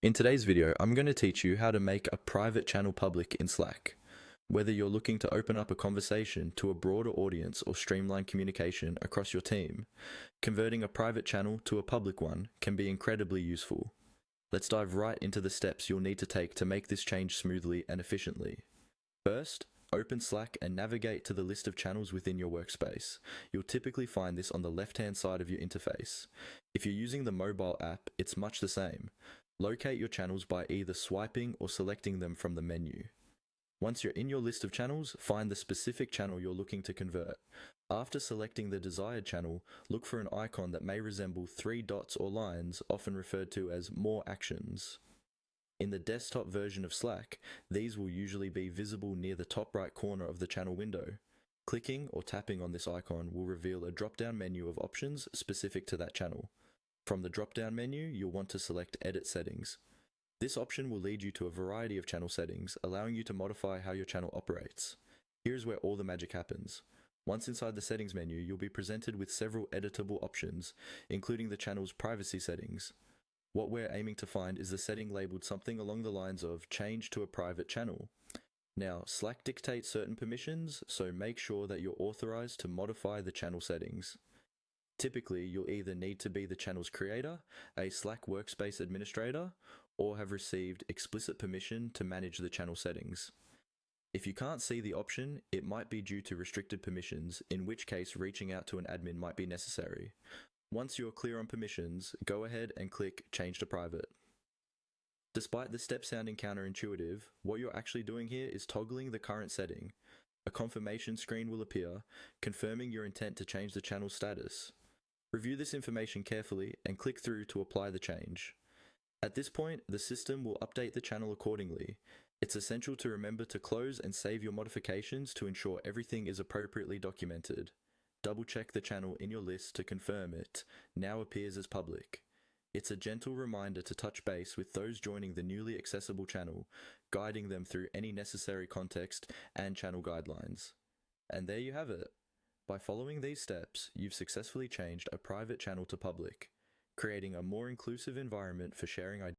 In today's video, I'm going to teach you how to make a private channel public in Slack. Whether you're looking to open up a conversation to a broader audience or streamline communication across your team, converting a private channel to a public one can be incredibly useful. Let's dive right into the steps you'll need to take to make this change smoothly and efficiently. First, open Slack and navigate to the list of channels within your workspace. You'll typically find this on the left-hand side of your interface. If you're using the mobile app, it's much the same. Locate your channels by either swiping or selecting them from the menu. Once you're in your list of channels, find the specific channel you're looking to convert. After selecting the desired channel, look for an icon that may resemble three dots or lines, often referred to as More Actions. In the desktop version of Slack, these will usually be visible near the top right corner of the channel window. Clicking or tapping on this icon will reveal a drop-down menu of options specific to that channel. From the drop-down menu, you'll want to select Edit Settings. This option will lead you to a variety of channel settings, allowing you to modify how your channel operates. Here's where all the magic happens. Once inside the settings menu, you'll be presented with several editable options, including the channel's privacy settings. What we're aiming to find is the setting labeled something along the lines of Change to a private channel. Now, Slack dictates certain permissions, so make sure that you're authorized to modify the channel settings. Typically, you'll either need to be the channel's creator, a Slack workspace administrator, or have received explicit permission to manage the channel settings. If you can't see the option, it might be due to restricted permissions, in which case reaching out to an admin might be necessary. Once you're clear on permissions, go ahead and click Change to Private. Despite the steps sounding counterintuitive, what you're actually doing here is toggling the current setting. A confirmation screen will appear, confirming your intent to change the channel status. Review this information carefully and click through to apply the change. At this point, the system will update the channel accordingly. It's essential to remember to close and save your modifications to ensure everything is appropriately documented. Double-check the channel in your list to confirm it now appears as public. It's a gentle reminder to touch base with those joining the newly accessible channel, guiding them through any necessary context and channel guidelines. And there you have it. By following these steps, you've successfully changed a private channel to public, creating a more inclusive environment for sharing ideas.